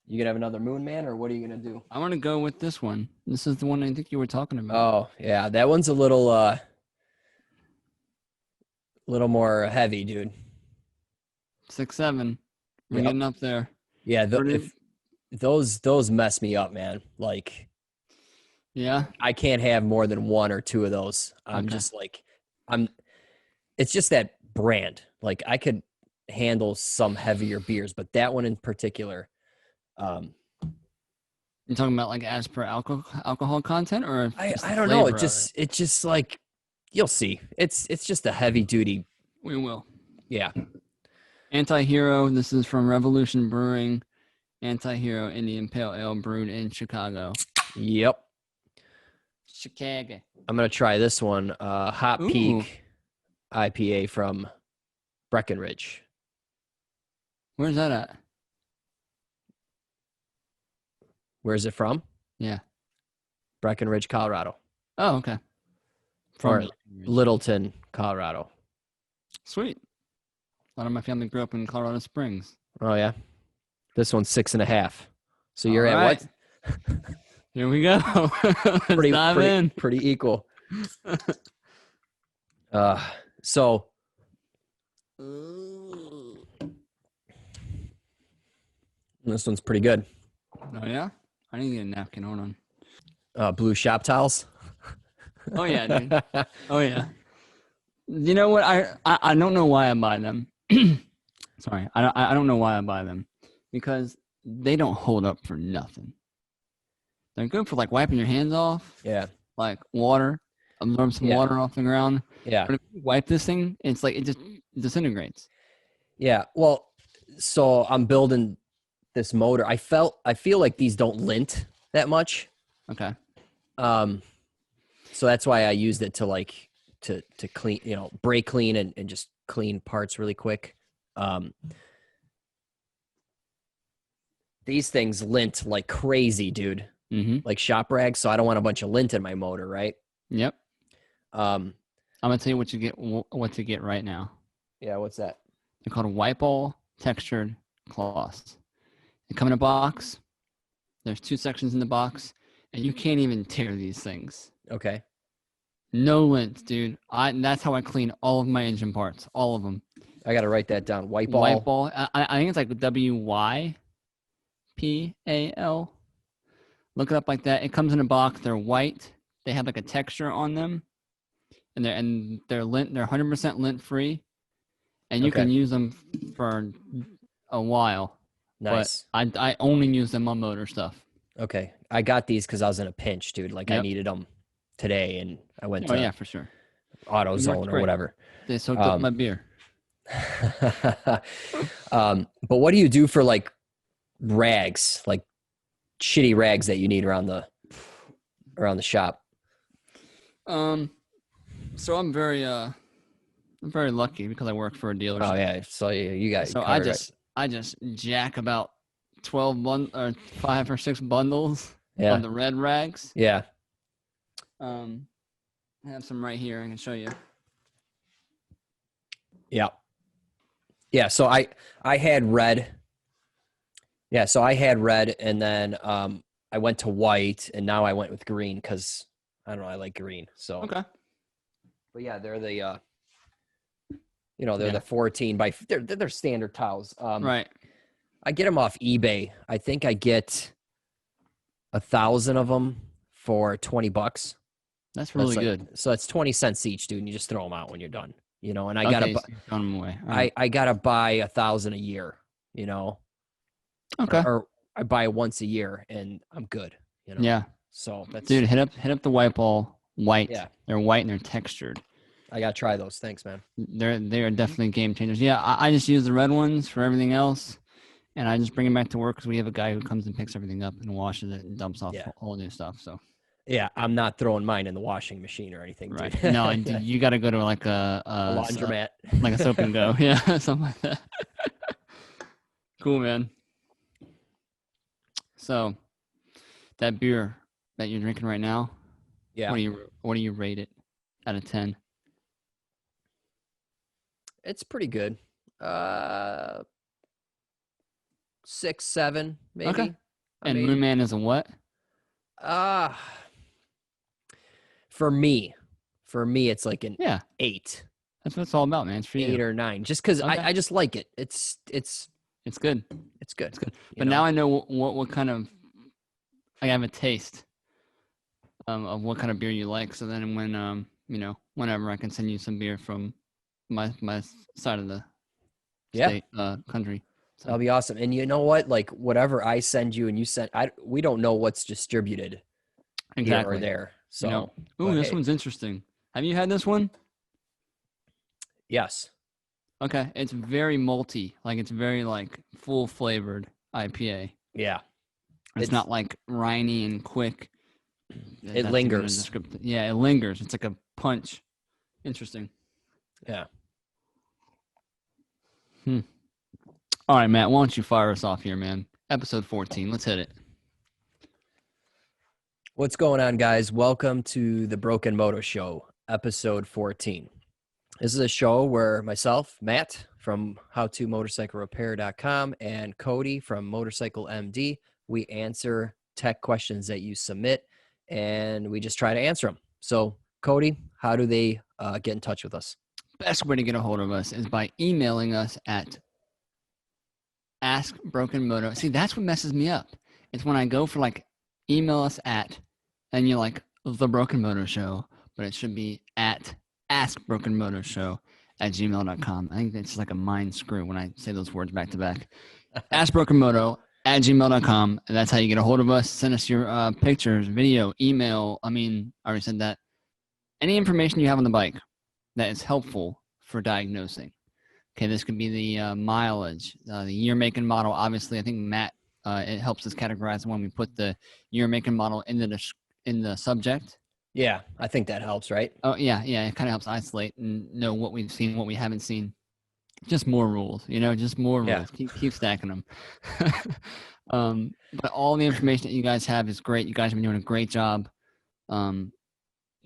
You gonna have another Moon Man, or what are you gonna do? I want to go with this one. This is the one I think you were talking about. Oh yeah, that one's a little more heavy, dude. 6.7. We're Yep. getting up there. Yeah, Pretty- if those mess me up, man. Like, yeah. I can't have more than one or two of those. I'm Okay. just like, I'm. It's just that brand. Like, I could handle some heavier beers, but that one in particular, You're talking about like as per alcohol content, or just the I don't know. flavor of It just like, you'll see. It's just a heavy duty. We will. Yeah. Anti-Hero. This is from Revolution Brewing. Anti-Hero Indian Pale Ale brewed in Chicago. Yep. Chicago. I'm gonna try this one. Hot Ooh. Peak IPA from Breckenridge. Where's that at? Where's it from? Yeah. Breckenridge, Colorado. Oh, okay. Or Littleton, Colorado. Sweet. A lot of my family grew up in Colorado Springs. Oh yeah. This one's 6.5. So you're All at right. what? Here we go. Let's dive in. Pretty equal. So this one's pretty good. Oh yeah? I need to get a napkin. Hold on. Blue shop towels. Oh yeah, dude. Oh yeah. You know what? I don't know why I buy them. Sorry, I don't know why I buy them, because they don't hold up for nothing. They're good for like wiping your hands off. Yeah. Like water, absorb some water off the ground. Yeah. But if you wipe this thing, it's like it just disintegrates. Yeah. Well, so I'm building this motor. I feel like these don't lint that much. Okay. So that's why I used it to like to clean, brake clean and just clean parts really quick. These things lint like crazy, dude. Mm-hmm. Like shop rags. So I don't want a bunch of lint in my motor, right? Yep. I'm gonna tell you what to get right now. Yeah, what's that? They're called wipe all textured cloths. They come in a box. There's 2 sections in the box, and you can't even tear these things. Okay. No lint, dude. That's how I clean all of my engine parts, all of them. I got to write that down. Wipe all. Wipe all. I think it's like WYPAL. Look it up like that. It comes in a box. They're white. They have like a texture on them, and they're lint. They're 100% lint free, and you can use them for a while. Nice. But I only use them on motor stuff. Okay. I got these because I was in a pinch, dude. Like I needed them today, and I went to for sure. AutoZone or whatever. They soaked up my beer. But what do you do for like rags, like shitty rags that you need around the shop? So I'm very lucky because I work for a dealership. Oh yeah, so you got. So I just jack about 5 or 6 bundles of the red rags. Yeah. I have some right here. I can show you. Yeah. Yeah. So I had red. Yeah. So I had red, and then I went to white, and now I went with green because I don't know. I like green. So okay. But yeah, they're the the 14 by they're standard towels. Right. I get them off eBay. I think I get 1,000 of them for $20. That's really good. So it's 20 cents each, dude. And you just throw them out when you're done, and I gotta throw them away. Right. I gotta buy 1,000 a year, Okay. Or I buy once a year and I'm good, Yeah. So that's, dude, hit up the wipe all white. Yeah. They're white and they're textured. I gotta try those. Thanks, man. They are definitely game changers. Yeah, I just use the red ones for everything else, and I just bring them back to work because we have a guy who comes and picks everything up and washes it and dumps off all new stuff. So yeah, I'm not throwing mine in the washing machine or anything. Right. Dude. No, you got to go to like a laundromat, like a soap and go. Yeah, something like that. Cool, man. So that beer that you're drinking right now, yeah. What do you rate it out of 10? It's pretty good. 6, 7, maybe. Okay. I And mean, Moonman is a what? for me, it's like an Yeah. 8, That's what it's all about, man. It's for 8 you. or 9, just because Okay. I just like it. It's It's good. good. It's good. you But know? now I know what kind of, I have a taste of what kind of beer you like. So then when, whenever I can send you some beer from my side of the state, country. So. That'll be awesome. And you know what? Like whatever I send you and you send, we don't know what's distributed here or there. So, this one's interesting. Have you had this one? Yes. Okay, it's very malty. Like it's very like full flavored IPA. Yeah. It's not like briny and quick. It lingers. Yeah, it lingers. It's like a punch. Interesting. Yeah. All right, Matt, why don't you fire us off here, man? Episode 14. Let's hit it. What's going on, guys? Welcome to the Broken Moto Show, episode 14. This is a show where myself, Matt, from howtomotorcyclerepair.com, and Cody from Motorcycle MD, we answer tech questions that you submit, and we just try to answer them. So, Cody, how do they get in touch with us? Best way to get a hold of us is by emailing us at askbrokenmoto. See, that's what messes me up. It's when I go for like email us at, and you're like the Broken Moto Show, but it should be at askbrokenmotoshow@gmail.com. I think that's like a mind screw when I say those words back to back. askbrokenmoto@gmail.com. That's how you get a hold of us. Send us your pictures, video, email. I already said that. Any information you have on the bike that is helpful for diagnosing. Okay, this could be the mileage, the year, make, and model. Obviously, I think Matt, it helps us categorize when we put the year, make, and model in the subject. Yeah, I think that helps, right? Oh, yeah. It kind of helps isolate and know what we've seen, what we haven't seen. Just more rules, just more rules. Yeah. Keep stacking them. But all the information that you guys have is great. You guys have been doing a great job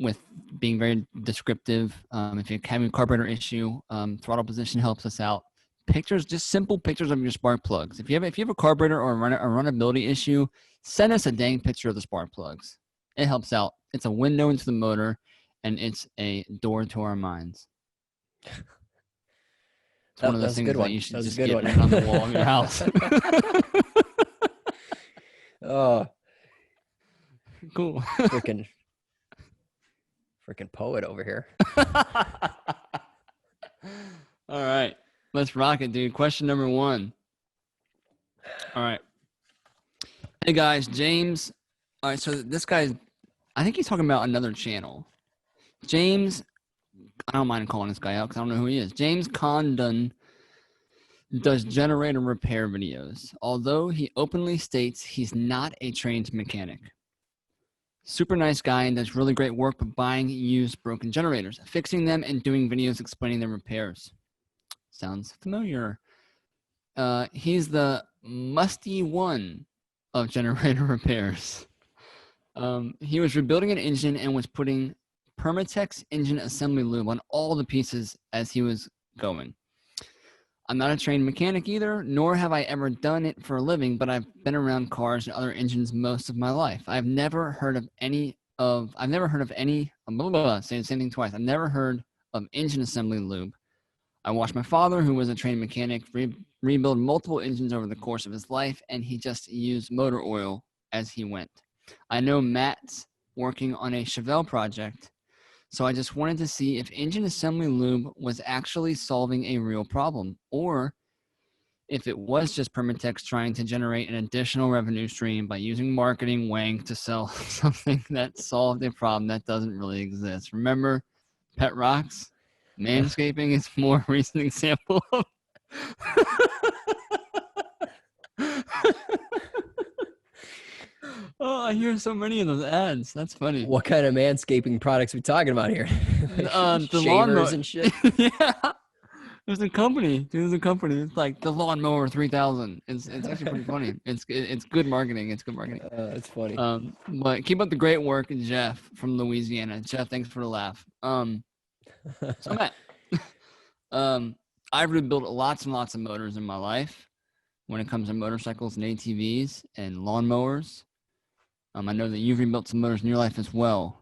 with being very descriptive. If you're having a carburetor issue, throttle position helps us out. Pictures, just simple pictures of your spark plugs. If you have a carburetor or a runnability issue, send us a dang picture of the spark plugs. It helps out. It's a window into the motor, and it's a door to our minds. It's one of those things that you should just get right on the wall of your house. Oh, cool. Freaking poet over here. All right. Let's rock it, dude. Question number 1. All right. Hey, guys. James. All right. So this guy, I think he's talking about another channel. James, I don't mind calling this guy out because I don't know who he is. James Condon does generator repair videos, although he openly states he's not a trained mechanic. Super nice guy and does really great work with buying used broken generators, fixing them, and doing videos explaining their repairs. Sounds familiar. He's the musty one of generator repairs. He was rebuilding an engine and was putting Permatex engine assembly lube on all the pieces as he was going. I'm not a trained mechanic either, nor have I ever done it for a living, but I've been around cars and other engines most of my life. I've never heard of any, say the same thing twice. I've never heard of engine assembly lube. I watched my father, who was a trained mechanic, rebuild multiple engines over the course of his life, and he just used motor oil as he went. I know Matt's working on a Chevelle project, so I just wanted to see if engine assembly lube was actually solving a real problem, or if it was just Permatex trying to generate an additional revenue stream by using marketing wank to sell something that solved a problem that doesn't really exist. Remember Pet Rocks? Manscaping is more recent example of Oh, I hear so many of those ads. That's funny. What kind of manscaping products are we talking about here? The Shavers and shit. Yeah. There's a company. It's like the Lawnmower 3000. It's actually pretty funny. It's good marketing. It's good marketing. It's funny. But keep up the great work, Jeff from Louisiana. Jeff, thanks for the laugh. So Matt, I've rebuilt lots and lots of motors in my life. when it comes to motorcycles and ATVs and lawnmowers. I know that you've rebuilt some motors in your life as well.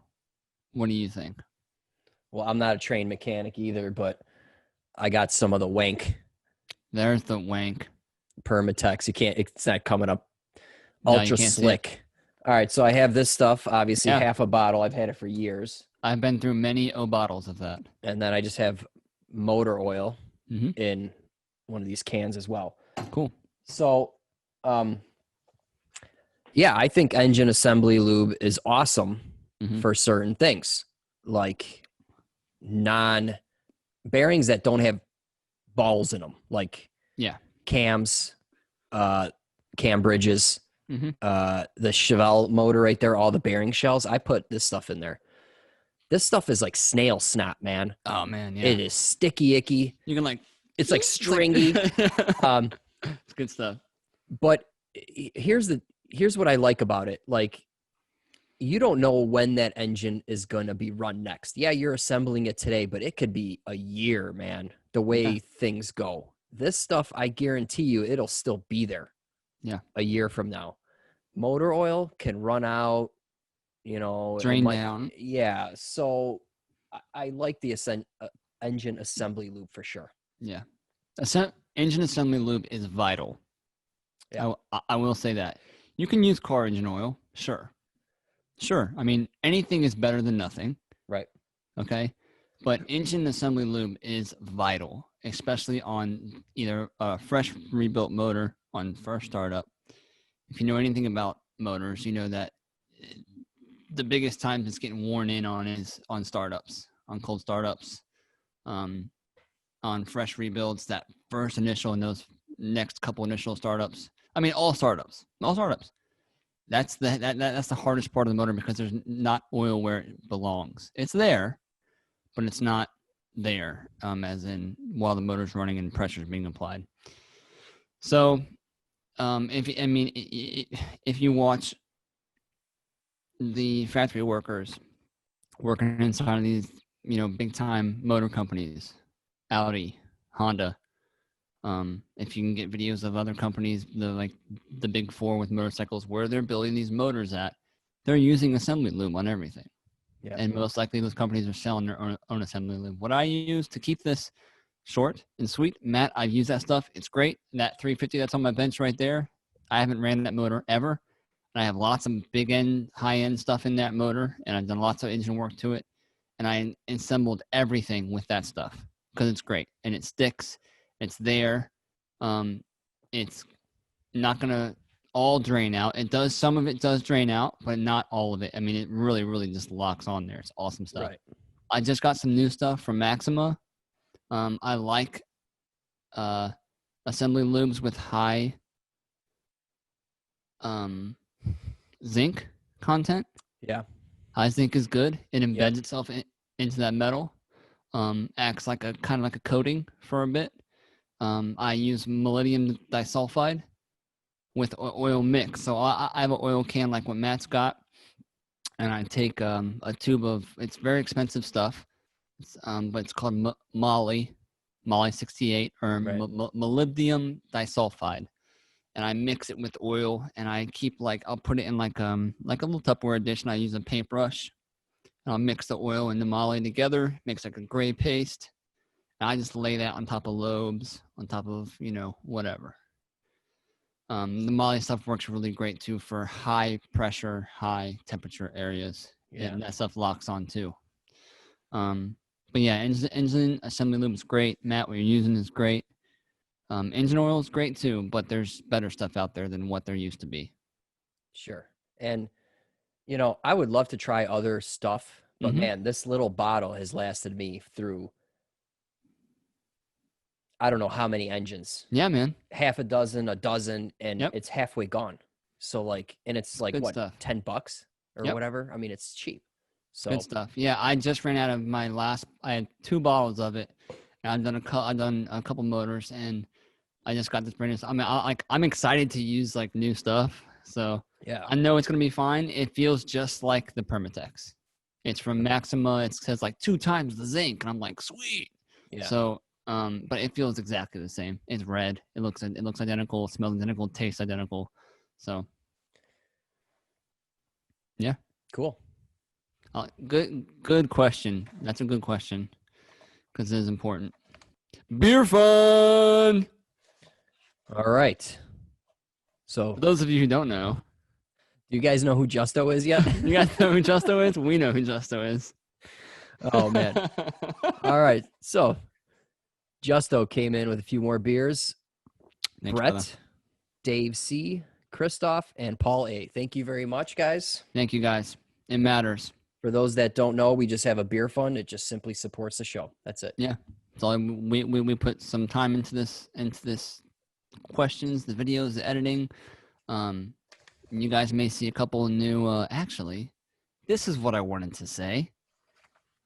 What do you think? Well, I'm not a trained mechanic either, but I got some of the wank There's the wank. Permatex. It's not coming up. No, you Ultra can't see it. slick. All right, so I have this stuff, obviously Yeah. half a bottle. I've had it for years. I've been through many bottles of that. And then I just have motor oil Mm-hmm. in one of these cans as well. Cool. So, yeah, I think engine assembly lube is awesome for certain things, like bearings that don't have balls in them, like cams, cam bridges, the Chevelle motor right there, all the bearing shells. I put this stuff in there. This stuff is like snail snot, man. Oh man, yeah. It is sticky icky. You can like, it's like stringy. It's good stuff. But here's what I like about it. Like, you don't know when that engine is going to be run next. Yeah, you're assembling it today, but it could be a year, man, the way things go. This stuff, I guarantee you, it'll still be there a year from now. Motor oil can run out, drain down. Yeah, so I like the engine assembly lube for sure. Yeah. Engine assembly lube is vital. Yeah. I will say that. You can use car engine oil, sure. I mean, anything is better than nothing. Right. Okay. But engine assembly lube is vital, especially on either a fresh rebuilt motor on first startup. If you know anything about motors, you know that the biggest times it's getting worn in on is on startups, on cold startups, on fresh rebuilds, that first initial and those next couple initial startups. I mean, all startups. That's the hardest part of the motor because there's not oil where it belongs. It's there, but it's not there, as in while the motor's running and pressure is being applied. So, if you watch the factory workers working inside of these, big time motor companies, Audi, Honda. If you can get videos of other companies, the big four with motorcycles, where they're building these motors at, they're using assembly lube on everything. Yeah. And most likely those companies are selling their own assembly lube. What I use to keep this short and sweet, Matt, I've used that stuff. It's great. That 350 that's on my bench right there, I haven't ran that motor ever. And I have lots of high-end stuff in that motor, and I've done lots of engine work to it. And I assembled everything with that stuff because it's great and it sticks. It's there. It's not going to all drain out. Some of it does drain out, but not all of it. I mean, it really, really just locks on there. It's awesome stuff. Right. I just got some new stuff from Maxima. I like assembly lubes with high zinc content. Yeah. High zinc is good. It embeds itself into that metal. Acts like a kind of like a coating for a bit. I use molybdenum disulfide with oil mix. So I have an oil can like what Matt's got, and I take a tube of, it's very expensive stuff, but it's called Molly 68 or molybdenum disulfide, and I mix it with oil, and I keep I'll put it in like a little Tupperware dish, and I use a paintbrush, and I'll mix the oil and the Molly together, makes like a gray paste. And I just lay that on top of lobes, on top of, whatever. The Molly stuff works really great too for high pressure, high temperature areas. Yeah. And that stuff locks on too. But yeah, engine assembly lube is great. Matt, what you're using is great. Engine oil is great too, but there's better stuff out there than what there used to be. Sure. And, I would love to try other stuff, but man, this little bottle has lasted me through I don't know how many engines. Yeah, man. Half a dozen, a dozen, and it's halfway gone. So and it's like what, stuff. $10 or whatever. I mean, it's cheap. So good stuff. Yeah, I just ran out of my I had 2 bottles of it. And I've done a couple motors, and I just got this brand new. I mean, I'm excited to use new stuff. So yeah, I know it's gonna be fine. It feels just like the Permatex. It's from Maxima. It says 2 times the zinc, and I'm like, sweet. Yeah. So But it feels exactly the same. It's red. It looks identical. It smells identical. Tastes identical. So yeah, Cool. good question. That's a good question because it is important. Beer fun. All right. So, For those of you who don't know, do you guys know who Justo is yet? you guys know who Justo is? We know who Justo is. Oh, man. All right. So, Justo came in with a few more beers. Thanks, Brett, brother. Dave C., Christoph, and Paul A. Thank you very much, guys. Thank you, guys. It matters. For those that don't know, we just have a beer fund. It just simply supports the show. That's it. Yeah. So we put some time into this questions, the videos, the editing. You guys may see a couple of new. Actually, this is what I wanted to say.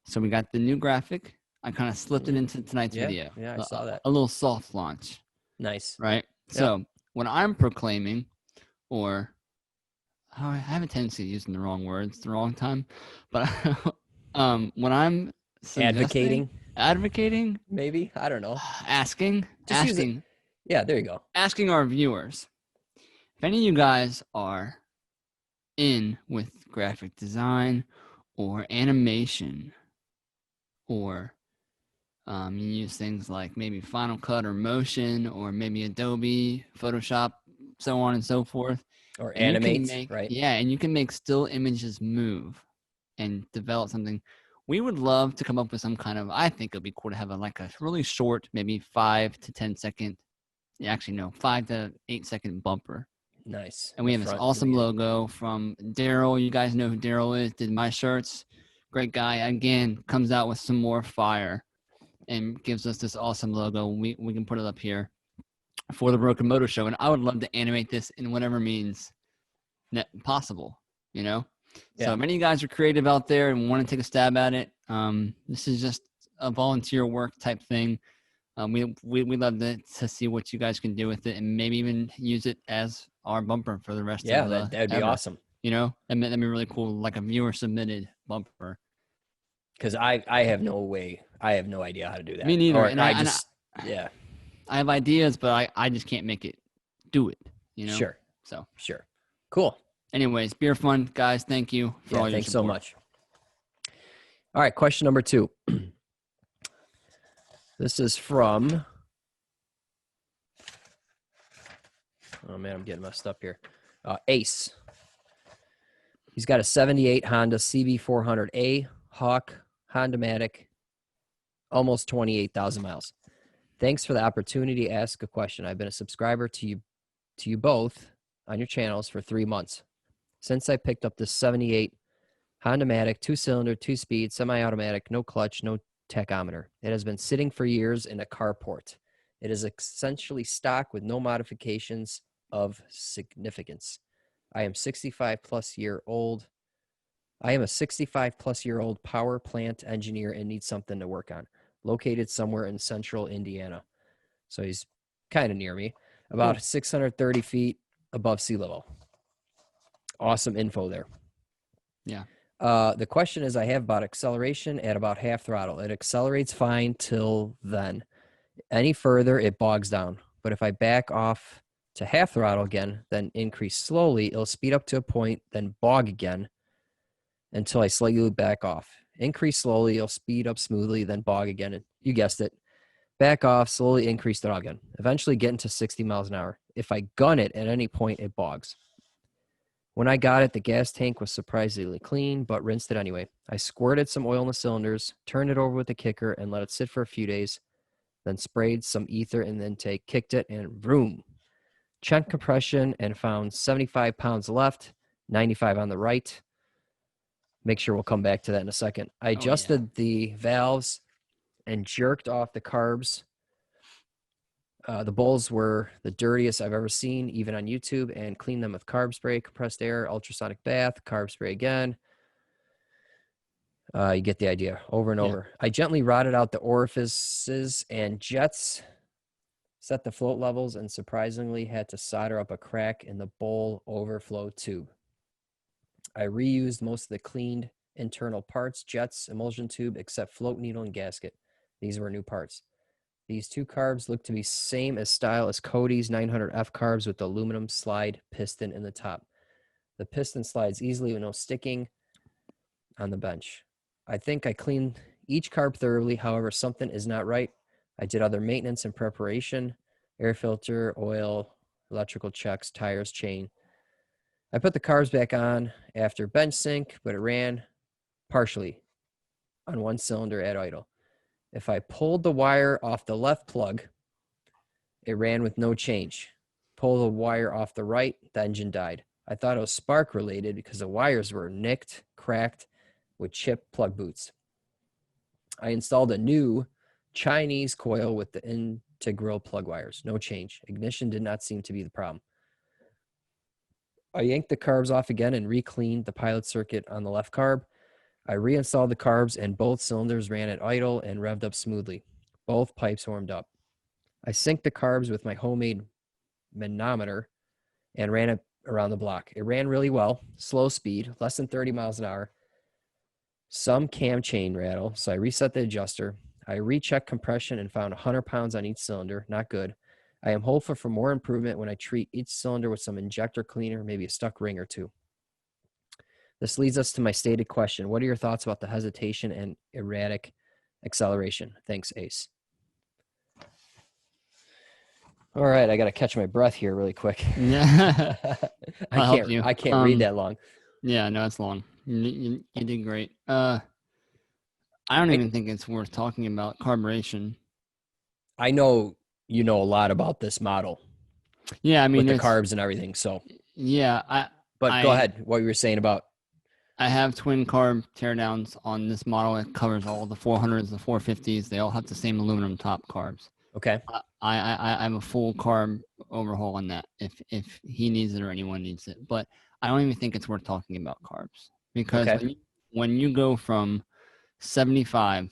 So we got the new graphic. I kind of slipped it into tonight's video. Yeah, I saw that. A little soft launch, Nice. right? Yep. So when I'm proclaiming, or I have a tendency of using the wrong words the wrong time, but when I'm advocating, maybe, I don't know. asking. Yeah, there you go. Asking our viewers, if any of you guys are in with graphic design or animation, or you use things like maybe Final Cut or Motion, or maybe Adobe, Photoshop, so on and so forth. Or And animate, right? Yeah, and you can make still images move and develop something. We would love to come up with some kind of, I think it'd be cool to have a really short, maybe 5 to 10 second, actually no, 5 to 8 second bumper. Nice. And we have this awesome logo from Daryl. You guys know who Daryl is, did my shirts. Great guy. Again, comes out with some more fire and gives us this awesome logo. We can put it up here for the Broken Moto Show. And I would love to animate this in whatever means possible, you know? Yeah. So if any of you guys are creative out there and want to take a stab at it, this is just a volunteer work type thing. We love to see what you guys can do with it, and maybe even use it as our bumper for the rest of the that'd be awesome. You know, that'd be really cool, like a viewer submitted bumper. Because I have no idea how to do that. Me neither. Yeah. I have ideas, but I just can't make it do it, you know? Sure. So sure. Cool. Anyways, beer fun, guys. Thank you for all your thanks support. so much. All right, question number 2. This is from, oh man, I'm getting messed up here. Ace. He's got a 78 Honda CB400A Hawk Honda-matic, almost 28,000 miles. Thanks for the opportunity to ask a question. I've been a subscriber to you both on your channels for 3 months. Since I picked up this 78 Honda-matic, 2-cylinder, 2-speed, semi-automatic, no clutch, no tachometer. It has been sitting for years in a carport. It is essentially stock with no modifications of significance. I am a 65 plus year old power plant engineer and need something to work on. Located somewhere in central Indiana. So he's kind of near me, about 630 feet above sea level. Awesome info there. Yeah. The question is I have about acceleration at about half throttle. It accelerates fine till then. Any further, it bogs down. But if I back off to half throttle again, then increase slowly, it'll speed up to a point, then bog again until I slightly back off. Increase slowly, it'll speed up smoothly, then bog again. And you guessed it. Back off, slowly increase throttle again. Eventually get into 60 miles an hour. If I gun it at any point, it bogs. When I got it, the gas tank was surprisingly clean, but rinsed it anyway. I squirted some oil in the cylinders, turned it over with the kicker, and let it sit for a few days. Then sprayed some ether in the intake, kicked it, and vroom. Checked compression and found 75 pounds left, 95 on the right. Make sure we'll come back to that in a second. I adjusted the valves and jerked off the carbs. The bowls were the dirtiest I've ever seen, even on YouTube, and cleaned them with carb spray, compressed air, ultrasonic bath, carb spray again. You get the idea, over and over. I gently rotted out the orifices and jets, set the float levels, and surprisingly had to solder up a crack in the bowl overflow tube. I reused most of the cleaned internal parts, jets, emulsion tube, except float needle and gasket. These were new parts. These two carbs look to be same as style as Cody's 900F carbs with the aluminum slide piston in the top. The piston slides easily with no sticking on the bench. I think I cleaned each carb thoroughly. However, something is not right. I did other maintenance and preparation, air filter, oil, electrical checks, tires, chain. I put the carbs back on after bench sync, but it ran partially on one cylinder at idle. If I pulled the wire off the left plug, it ran with no change. Pull the wire off the right, the engine died. I thought it was spark related because the wires were nicked, cracked with chipped plug boots. I installed a new Chinese coil with the integral plug wires. No change. Ignition did not seem to be the problem. I yanked the carbs off again and re-cleaned the pilot circuit on the left carb. I reinstalled the carbs and both cylinders ran at idle and revved up smoothly. Both pipes warmed up. I synced the carbs with my homemade manometer and ran it around the block. It ran really well, slow speed, less than 30 miles an hour. Some cam chain rattle, so I reset the adjuster. I rechecked compression and found 100 pounds on each cylinder. Not good. I am hopeful for more improvement when I treat each cylinder with some injector cleaner, maybe a stuck ring or two. This leads us to my stated question. What are your thoughts about the hesitation and erratic acceleration? Thanks, Ace. All right, I got to catch my breath here really quick. Yeah. I can't read that long. Yeah, no, it's long. You did great. I don't even think it's worth talking about carburation. I know you know a lot about this model. Yeah, I mean, with the carbs and everything. So yeah, But go ahead. What you were saying about. I have twin carb teardowns on this model. It covers all the 400s, the 450s. They all have the same aluminum top carbs. Okay. I have a full carb overhaul on that if he needs it or anyone needs it. But I don't even think it's worth talking about carbs because when you go from 75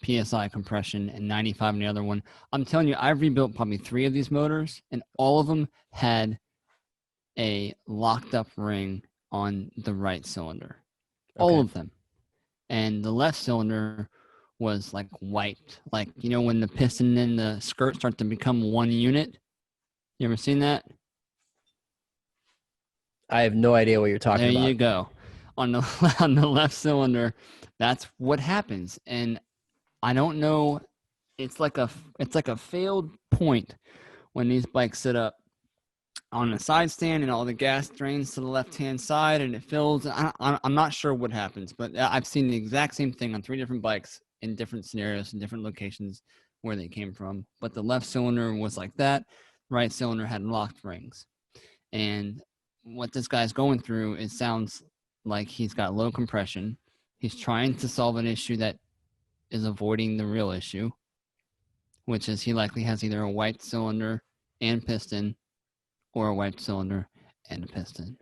PSI compression and 95 in the other one, I'm telling you, I've rebuilt probably 3 of these motors and all of them had a locked up ring on the right cylinder. All of them. And the left cylinder was like white. Like, you know, when the piston and the skirt start to become one unit. You ever seen that? I have no idea what you're talking about. There you go. On the left cylinder, that's what happens. And I don't know. It's like a failed point when these bikes sit up on the side stand and all the gas drains to the left-hand side and it fills. I'm not sure what happens, but I've seen the exact same thing on 3 different bikes in different scenarios in different locations where they came from. But the left cylinder was like that. Right cylinder had locked rings. And what this guy's going through, it sounds like he's got low compression. He's trying to solve an issue that is avoiding the real issue, which is he likely has either a white cylinder and piston or a white cylinder and a piston.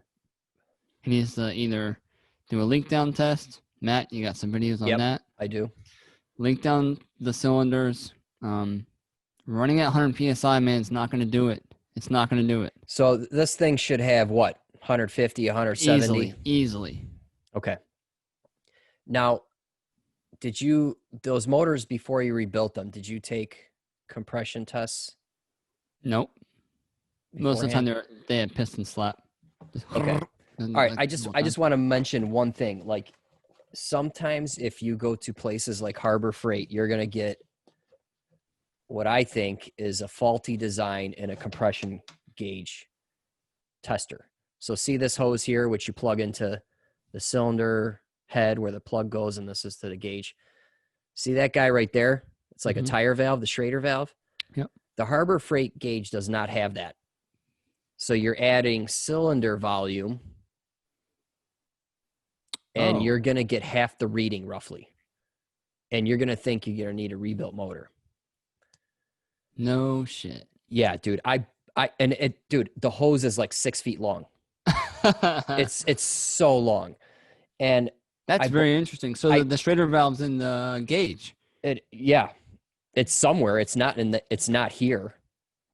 He needs to either do a leak down test. Matt, you got some videos on that? I do. Leak down the cylinders. Running at 100 PSI, man, it's not going to do it. It's not going to do it. So this thing should have what? 150, 170? Easily. Okay. Now, those motors before you rebuilt them, did you take compression tests? Nope. Most of the time they had piston slap. Okay. All right. I just want to mention one thing. Like sometimes if you go to places like Harbor Freight, you're going to get what I think is a faulty design in a compression gauge tester. So see this hose here, which you plug into the cylinder head where the plug goes, and this is to the gauge. See that guy right there? It's like a tire valve, the Schrader valve. Yep. The Harbor Freight gauge does not have that. So you're adding cylinder volume and you're going to get half the reading roughly. And you're going to think you're going to need a rebuilt motor. No shit. Yeah, dude. Dude, the hose is like 6 feet long. It's so long. And that's very interesting. So the Schrader valve's in the gauge. It's somewhere. It's not here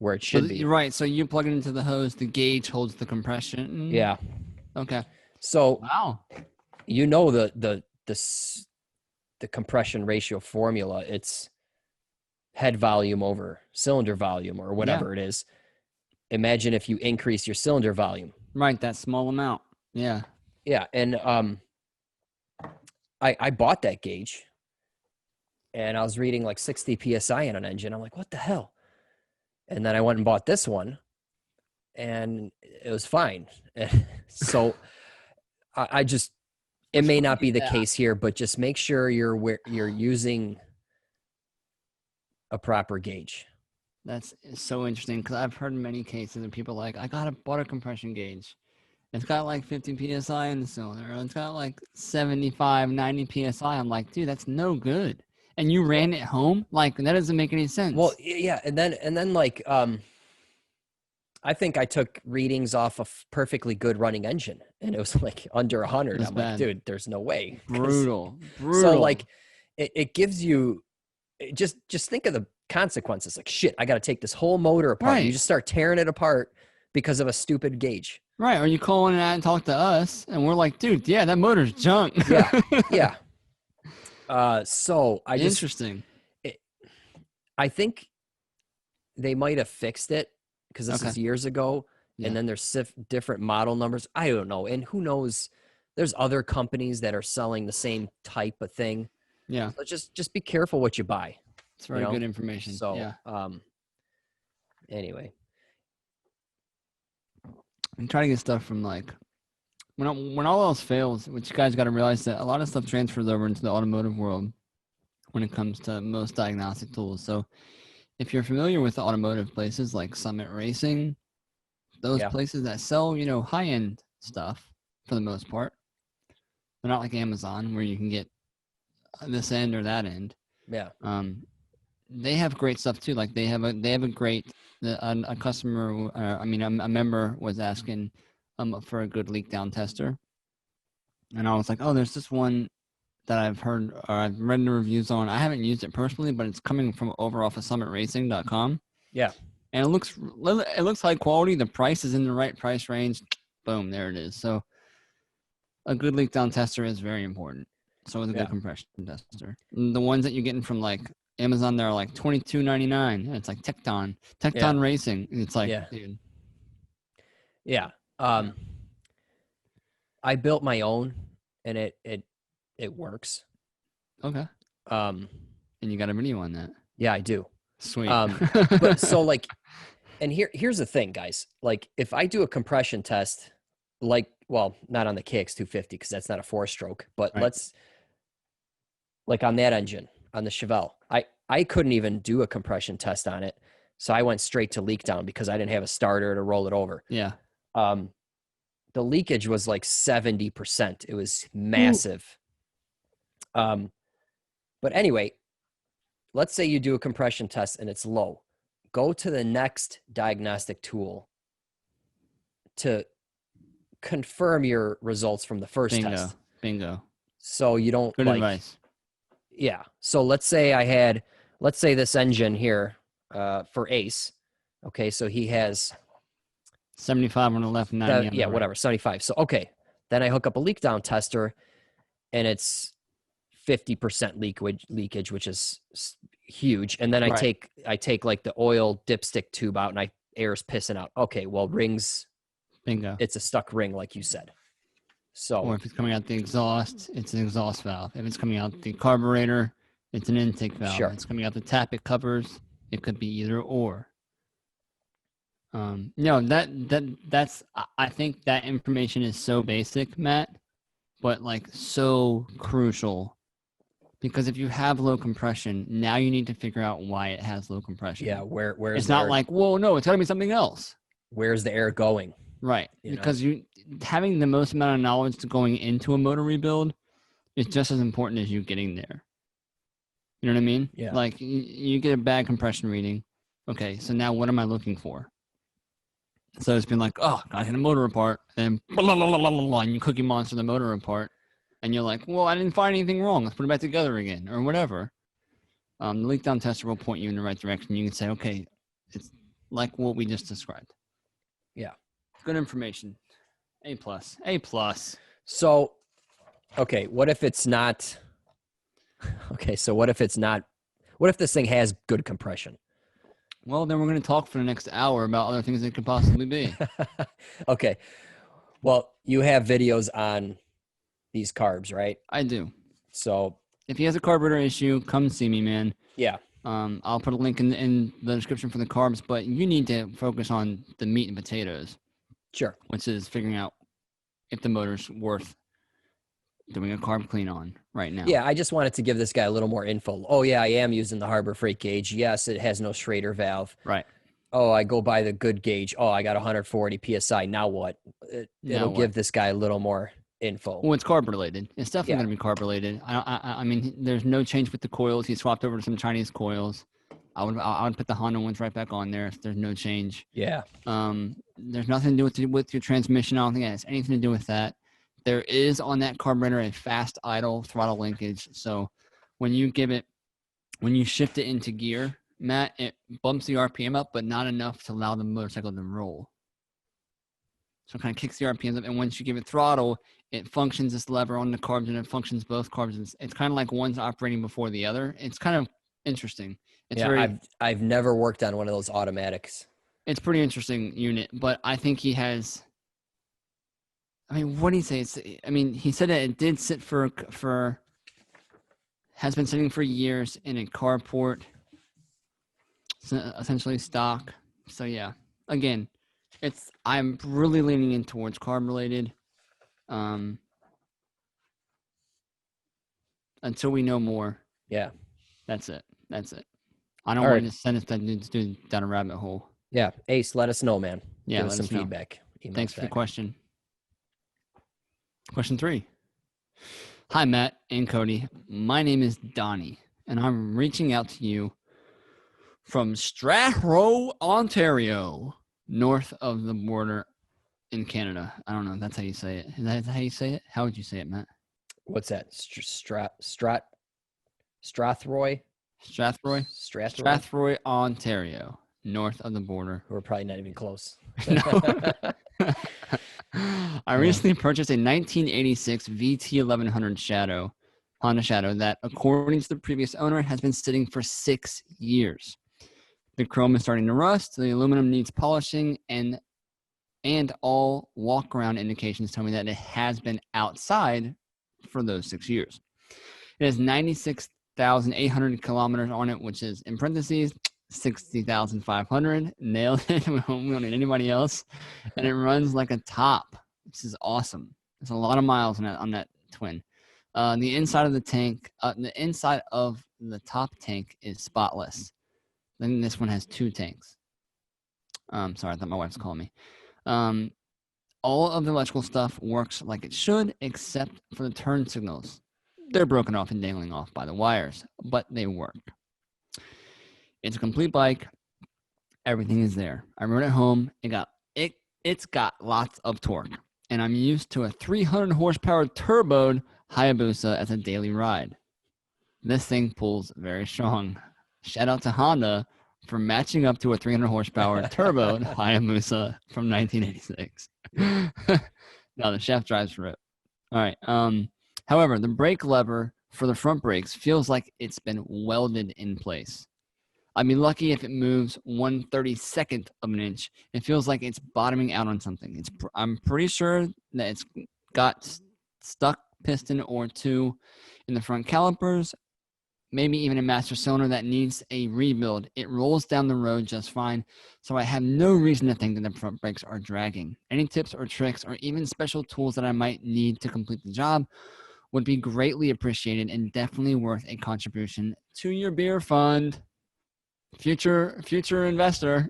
where it should be. You're right. So you plug it into the hose, the gauge holds the compression. Yeah. Okay. So wow. You know the compression ratio formula. It's head volume over cylinder volume or whatever it is. Imagine if you increase your cylinder volume. Right, that small amount. Yeah. Yeah, and I bought that gauge, and I was reading like 60 psi in an engine. I'm like, what the hell? And then I went and bought this one, and it was fine. So I just, it may not be the case here, but just make sure you're using a proper gauge. That's so interesting because I've heard many cases of people like, I bought a compression gauge. It's got like 50 psi in the cylinder. It's got like 75, 90 psi. I'm like, dude, that's no good. And you ran it home? Like, that doesn't make any sense. Well, yeah. And then like, I think I took readings off a perfectly good running engine, and it was like under 100. I'm like, dude, there's no way. Brutal. So like, it gives you, just think of the consequences. Like, shit, I got to take this whole motor apart. Right. You just start tearing it apart because of a stupid gauge. Right. Or you call in and talk to us, and we're like, dude, yeah, that motor's junk. Yeah. Yeah. So Interesting. I think they might have fixed it because this is years ago, and then there's different model numbers. I don't know. And who knows? There's other companies that are selling the same type of thing. Yeah. So just be careful what you buy. It's very good information. So, yeah. Anyway. And try to get stuff from like, when all else fails, which you guys got to realize that a lot of stuff transfers over into the automotive world when it comes to most diagnostic tools. So if you're familiar with the automotive places like Summit Racing, those places that sell, high-end stuff for the most part, they're not like Amazon where you can get this end or that end. Yeah. They have great stuff too. Like they have a great, a customer, a member was asking for a good leak down tester. And I was like, oh, there's this one that I've heard or I've read the reviews on. I haven't used it personally, but it's coming from over off of summitracing.com. Yeah. And it looks high quality. The price is in the right price range. Boom, there it is. So a good leak down tester is very important. So is a good compression tester. The ones that you're getting from like Amazon, they're like $22.99. It's like Tecton Racing. It's like, dude. Yeah. I built my own, and it works. Okay. And you got a video on that? Yeah, I do. Sweet. But so like, and here's the thing, guys. Like, if I do a compression test, like, well, not on the KX250 because that's not a 4-stroke, but let's, like on that engine, on the Chevelle, I couldn't even do a compression test on it. So I went straight to leak down because I didn't have a starter to roll it over. Yeah. The leakage was like 70%. It was massive. But anyway, let's say you do a compression test and it's low. Go to the next diagnostic tool to confirm your results from the first test. Bingo. So you don't Good advice. Yeah. So let's say this engine here for Ace. Okay. So he has 75 on the left, 90 on the right. Whatever, 75. So, okay. Then I hook up a leak down tester, and it's 50% leakage, which is huge. And then I take like the oil dipstick tube out, and air's pissing out. Okay. Well, rings. Bingo. It's a stuck ring, like you said. So, or if it's coming out the exhaust, it's an exhaust valve. If it's coming out the carburetor, it's an intake valve. Sure. If it's coming out the tappet covers, it could be either or. That's I think that information is so basic, Matt, but like so crucial, because if you have low compression, now you need to figure out why it has low compression. Yeah, where it's not like, whoa, no, it's got to be something else. Where's the air going? Right, because you having the most amount of knowledge to going into a motor rebuild is just as important as you getting there. You know what I mean? Yeah. Like you get a bad compression reading. Okay, so now what am I looking for? So it's been like, oh, I hit a motor apart, and blah, blah, blah, blah, blah, and you Cookie Monster the motor apart, and you're like, well, I didn't find anything wrong. Let's put it back together again, or whatever. The leak down tester will point you in the right direction. You can say, okay, it's like what we just described. Yeah. Good information. A+. So, okay, what if it's not? Okay, so what if it's not? What if this thing has good compression? Well, then we're going to talk for the next hour about other things it could possibly be. Okay. Well, you have videos on these carbs, right? I do. So If he has a carburetor issue, come see me, man. yeah, I'll put a link in the description for the carbs, but you need to focus on the meat and potatoes, sure. which is figuring out if the motor's worth doing a carb clean on right now. Yeah, I just wanted to give this guy a little more info. Oh yeah, I am using the Harbor Freight gauge. Yes, it has no Schrader valve. Right. Oh, I go by the good gauge. Oh, I got 140 psi. Now what? It'll give this guy a little more info. Well, it's carb related. It's definitely going to be carb related. I mean, there's no change with the coils. He swapped over to some Chinese coils. I would put the Honda ones right back on there if there's no change. Yeah. There's nothing to do with your transmission. I don't think it has anything to do with that. There is on that carburetor a fast idle throttle linkage. So when you shift it into gear, Matt, it bumps the RPM up, but not enough to allow the motorcycle to roll. So it kind of kicks the RPMs up. And once you give it throttle, it functions this lever on the carbs and it functions both carbs. It's kind of like one's operating before the other. It's kind of interesting. I've never worked on one of those automatics. It's pretty interesting unit, but I think he has. I mean, what did he say? He said that it did sit has been sitting for years in a carport, essentially stock. So yeah, again, I'm really leaning in towards carb related. Until we know more. Yeah. That's it. I don't want to send us down a rabbit hole. Yeah. Ace, let us know, man. Yeah. Give us some feedback. Thanks for the question. Question 3. Hi, Matt and Cody. My name is Donnie, and I'm reaching out to you from Strathroy, Ontario, north of the border in Canada. I don't know. That's how you say it. Is that how you say it? How would you say it, Matt? What's that? Strathroy? Strathroy, Ontario, north of the border. We're probably not even close. I recently purchased a 1986 VT1100 Honda Shadow that, according to the previous owner, has been sitting for 6 years. The chrome is starting to rust, the aluminum needs polishing, and all walk-around indications tell me that it has been outside for those 6 years. It has 96,800 kilometers on it, which is, in parentheses, 60,500. Nailed it. We don't need anybody else. And it runs like a top. This is awesome. There's a lot of miles on that twin. The inside of the tank, the inside of the top tank is spotless. Then this one has 2 tanks. Sorry, I thought my wife was calling me. All of the electrical stuff works like it should, except for the turn signals. They're broken off and dangling off by the wires, but they work. It's a complete bike. Everything is there. I rode it home. It's got lots of torque, and I'm used to a 300 horsepower turboed Hayabusa as a daily ride. This thing pulls very strong. Shout out to Honda for matching up to a 300 horsepower turboed Hayabusa from 1986. No, the shaft drives for it. All right. However, the brake lever for the front brakes feels like it's been welded in place. I'd be lucky if it moves 1/32 of an inch. It feels like it's bottoming out on something. I'm pretty sure that it's got stuck piston or 2 in the front calipers, maybe even a master cylinder that needs a rebuild. It rolls down the road just fine, so I have no reason to think that the front brakes are dragging. Any tips or tricks or even special tools that I might need to complete the job would be greatly appreciated and definitely worth a contribution to your beer fund. Future investor.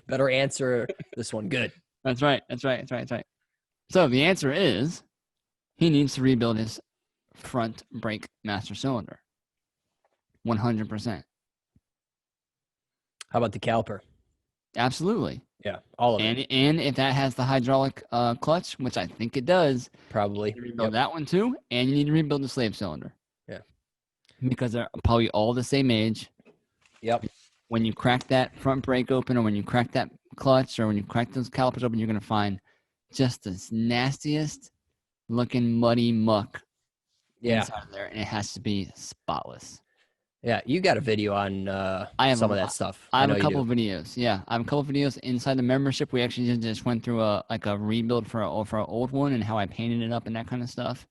Better answer this one. Good. That's right. So the answer is he needs to rebuild his front brake master cylinder. 100%. How about the caliper? Absolutely. Yeah, all of it. And if that has the hydraulic clutch, which I think it does, probably you need to rebuild that one too, and you need to rebuild the slave cylinder. Yeah. Because they're probably all the same age. Yep. When you crack that front brake open, or when you crack that clutch, or when you crack those calipers open, you're going to find just the nastiest looking muddy muck inside of there, and it has to be spotless. Yeah, you got a video on I have some a, of that stuff. I have know a you couple do. videos. Yeah, I have a couple videos inside the membership. We actually just went through a rebuild for an old one and how I painted it up and that kind of stuff.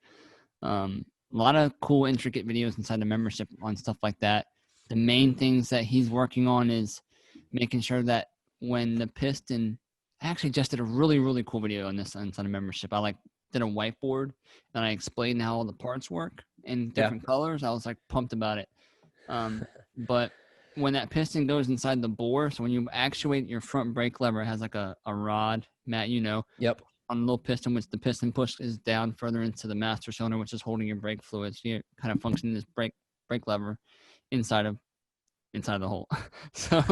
A lot of cool, intricate videos inside the membership on stuff like that. The main things that he's working on is making sure that when the piston, I actually just did a really, really cool video on this inside the membership. I did a whiteboard and I explained how all the parts work in different colors. I was like pumped about it. But when that piston goes inside the bore, so when you actuate your front brake lever, it has like a rod, Matt, Yep. on a little piston, which the piston push is down further into the master cylinder, which is holding your brake fluids. So you're kind of functioning this brake lever inside of the hole. So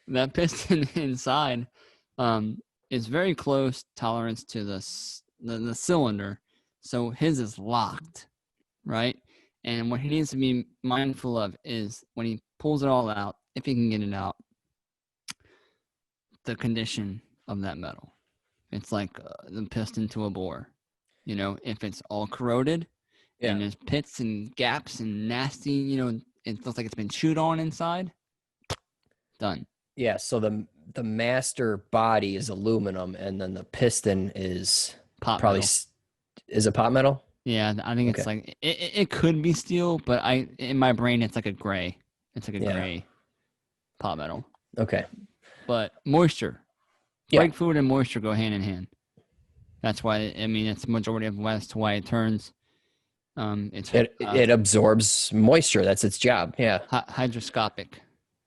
that piston inside is very close tolerance to the cylinder. So his is locked, right? And what he needs to be mindful of is when he pulls it all out, if he can get it out, the condition of that metal. It's like the piston to a bore. If it's all corroded and there's pits and gaps and nasty, it looks like it's been chewed on inside, done. Yeah, so the master body is aluminum, and then the piston is Pot probably metal. Is it pot metal? Yeah, I think it's like it could be steel, but in my brain it's like a gray. It's like a gray pot metal. Okay. But moisture, brake fluid and moisture go hand in hand. That's why it's the majority of why it turns. It absorbs moisture. That's its job. Yeah. Hydroscopic,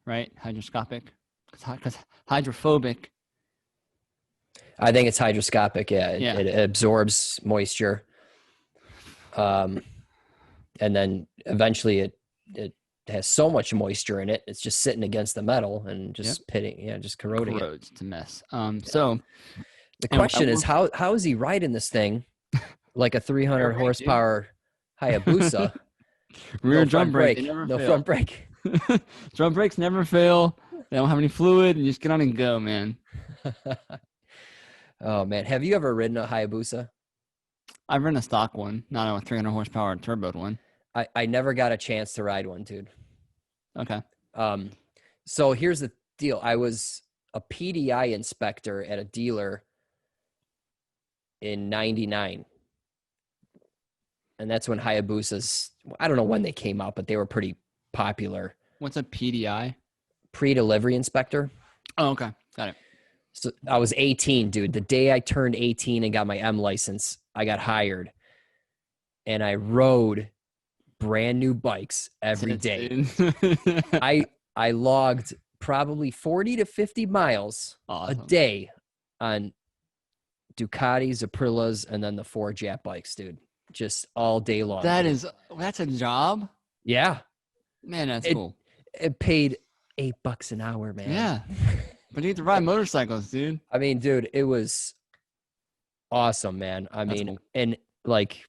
right? Hydroscopic, because hydrophobic. I think it's hydroscopic. Yeah. It absorbs moisture. And then eventually it has so much moisture in it, it's just sitting against the metal and just pitting, just corroding. Corrodes to mess. So the question is, how is he riding this thing like a 300 horsepower Hayabusa? Rear drum brake. No front brake. Drum brakes never fail. They don't have any fluid, and you just get on and go, man. Oh man, have you ever ridden a Hayabusa? I've ridden a stock one, not a 300 horsepower turboed one. I never got a chance to ride one, dude. Okay. So here's the deal. I was a PDI inspector at a dealer in 99. And that's when Hayabusas, I don't know when they came out, but they were pretty popular. What's a PDI? Pre-delivery inspector. Oh, okay. Got it. So I was 18, dude. The day I turned 18 and got my M license, I got hired. And I rode brand new bikes every day. I logged probably 40 to 50 miles a day on Ducatis, Aprilas, and then the 4 Jap bikes, dude. Just all day long. That's a job? Yeah. Man, that's cool. It paid $8 an hour, man. Yeah. But you get to ride motorcycles, dude. I mean, dude, it was awesome, man. Cool. And like,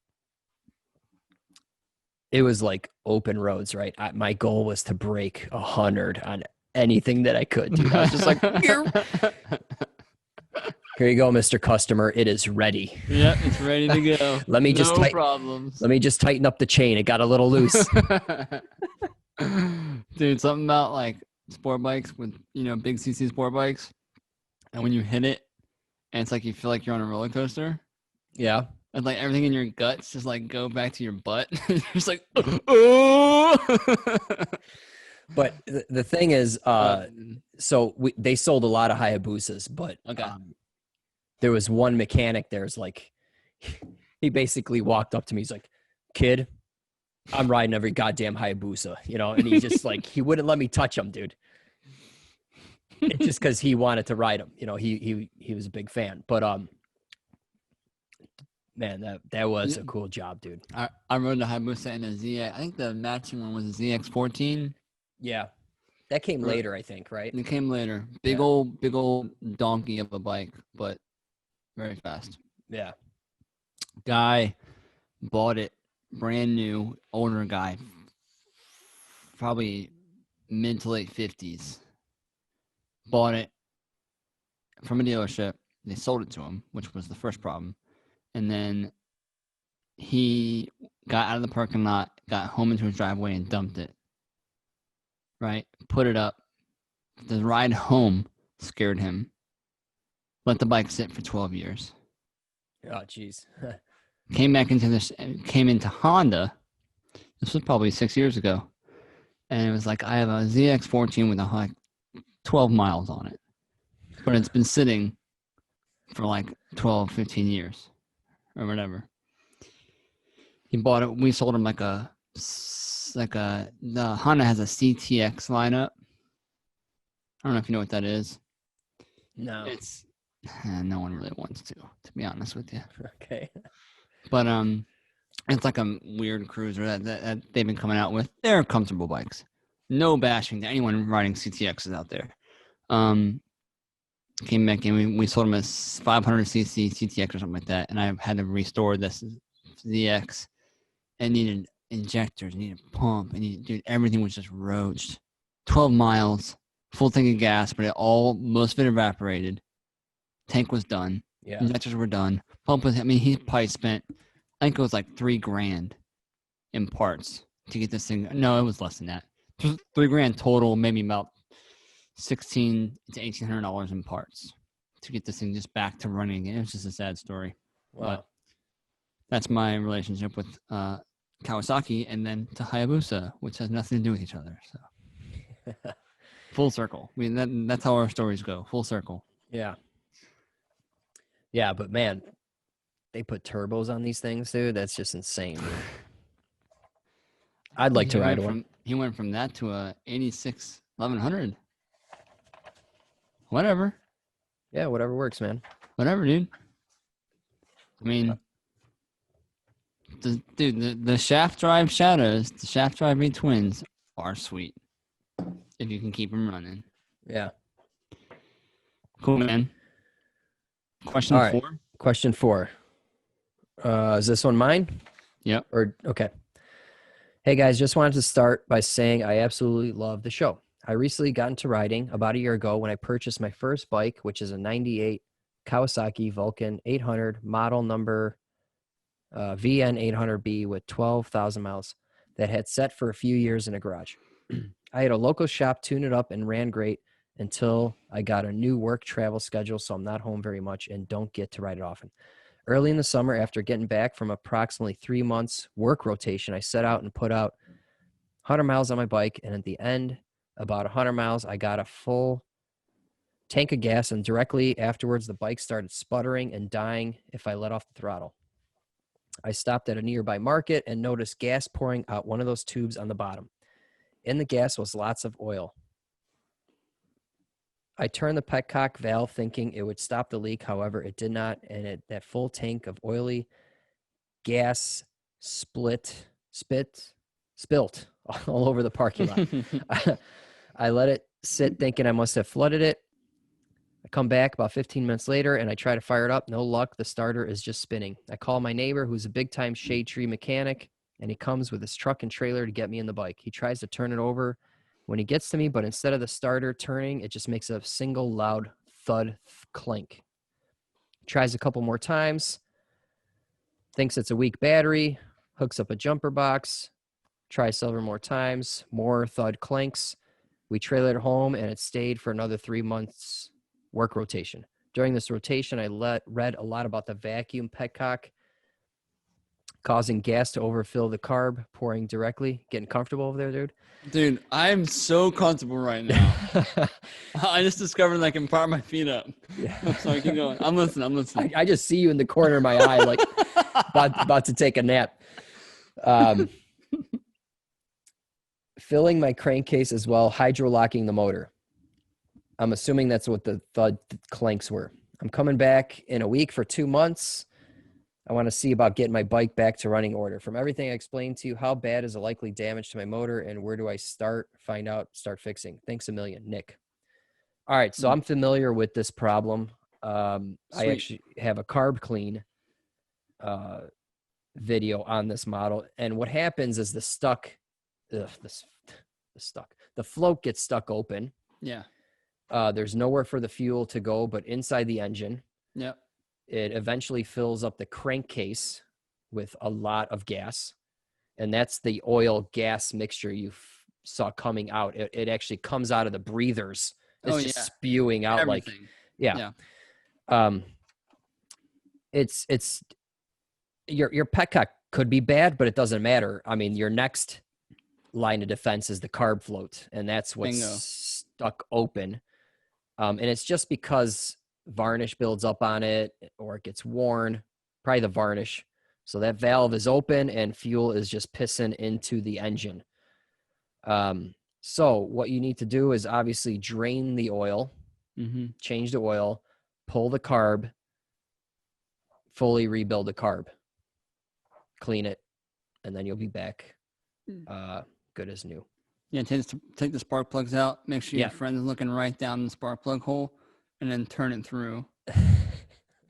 it was like open roads, right? My goal was to break 100 on anything that I could, dude. I was just like, here you go, Mr. Customer. It is ready. Yeah, it's ready to go. Let me just tighten up the chain. It got a little loose. Dude, something about like sport bikes with, big CC sport bikes. And when you hit it, and it's like you feel like you're on a roller coaster. Yeah. And like everything in your guts just like go back to your butt. You're just like, oh. But the thing is, so they sold a lot of Hayabusas, but there was one mechanic there's like, he basically walked up to me. He's like, kid, I'm riding every goddamn Hayabusa, and he just like, he wouldn't let me touch him, dude. It's just because he wanted to ride him. He was a big fan, but, man, that was a cool job, dude. I rode the Hayabusa and a ZX. I think the matching one was a ZX14. Yeah. That came later, I think, right? It came later. Big old donkey of a bike, but very fast. Yeah. Guy bought it brand new, older guy, probably mid to late 50s. Bought it from a dealership. They sold it to him, which was the first problem. And then he got out of the parking lot, got home into his driveway, and dumped it. Right? Put it up. The ride home scared him. Let the bike sit for 12 years. Oh, jeez. Came into Honda. This was probably 6 years ago. And it was like, I have a ZX14 with like 12 miles on it. But it's been sitting for like 12, 15 years or whatever. He bought it. We sold him the Honda has a CTX lineup. I don't know if you know what that is. No. It's no one really wants to be honest with you. Okay. But it's like a weird cruiser that they've been coming out with. They're comfortable bikes. No bashing to anyone riding CTXs out there. Came back and we sold them as 500cc CTX or something like that, and I had to restore this ZX. It needed injectors, needed pump, and dude, everything was just roached. 12 miles, full tank of gas, but most of it evaporated. Tank was done. Yeah. Injectors were done. Pump was. I mean, he probably spent. I think it was like $3,000 in parts to get this thing. No, it was less than that. $3,000 total, maybe about $1,600 to $1,800 in parts to get this thing just back to running again. It was just a sad story. Wow. But that's my relationship with Kawasaki, and then to Hayabusa, which has nothing to do with each other. So full circle. I mean, that's how our stories go. Full circle. Yeah. Yeah, but man, they put turbos on these things, dude. That's just insane, dude. I'd like to ride one. He went from that to a 86 1100. Whatever. Yeah, whatever works, man. Whatever, dude. I mean, the shaft drive Shadows, the shaft drive V-twins are sweet if you can keep them running. Yeah. Cool, man. Question All right. 4. Question 4. Is this one mine? Yep. Or okay. Hey guys, just wanted to start by saying I absolutely love the show. I recently got into riding about a year ago when I purchased my first bike, which is a 98 Kawasaki Vulcan 800 model number VN800B with 12,000 miles that had sat for a few years in a garage. I had a local shop tune it up and ran great until I got a new work travel schedule, so I'm not home very much and don't get to ride it often. Early in the summer, after getting back from approximately 3 months work rotation, I set out and put out 100 miles on my bike, and at the end, about 100 miles, I got a full tank of gas, and directly afterwards, the bike started sputtering and dying if I let off the throttle. I stopped at a nearby market and noticed gas pouring out one of those tubes on the bottom. In the gas was lots of oil. I turned the petcock valve thinking it would stop the leak. However, it did not, and that full tank of oily gas spilt all over the parking lot. I let it sit thinking I must have flooded it. I come back about 15 minutes later and I try to fire it up. No luck. The starter is just spinning. I call my neighbor, who's a big time shade tree mechanic, and he comes with his truck and trailer to get me in the bike. He tries to turn it over when he gets to me, but instead of the starter turning, it just makes a single loud thud clink. Tries a couple more times, thinks it's a weak battery, hooks up a jumper box, tries several more times, more thud clanks. We trailered it home and it stayed for another 3 months work rotation. During this rotation, I read a lot about the vacuum petcock causing gas to overfill the carb, pouring directly. Getting comfortable over there, dude? Dude, I'm so comfortable right now. I just discovered I can prop my feet up. Yeah. Sorry, keep going. I'm listening. I just see you in the corner of my eye, like about to take a nap. Filling my crankcase as well, hydrolocking the motor. I'm assuming that's what the thud clanks were. I'm coming back in a week for 2 months. I want to see about getting my bike back to running order. From everything I explained to you, how bad is the likely damage to my motor and where do I start, find out, start fixing? Thanks a million, Nick. All right, so I'm familiar with this problem. I actually have a Carb Clean video on this model. And what happens is the float gets stuck open. Yeah. There's nowhere for the fuel to go but inside the engine. Yep. It eventually fills up the crankcase with a lot of gas. and that's the oil gas mixture you saw coming out. It actually comes out of the breathers. It's just spewing out everything. like, yeah. It's your petcock could be bad, but it doesn't matter. I mean, your next line of defense is the carb float, and that's what's stuck open. And it's just because varnish builds up on it or it gets worn, probably the varnish. So that valve is open and fuel is just pissing into the engine. So what you need to do is obviously drain the oil, change the oil, pull the carb, fully rebuild the carb, clean it, and then you'll be back good as new. Yeah, take the spark plugs out. Make sure your friend is looking right down the spark plug hole, and then turn it through. I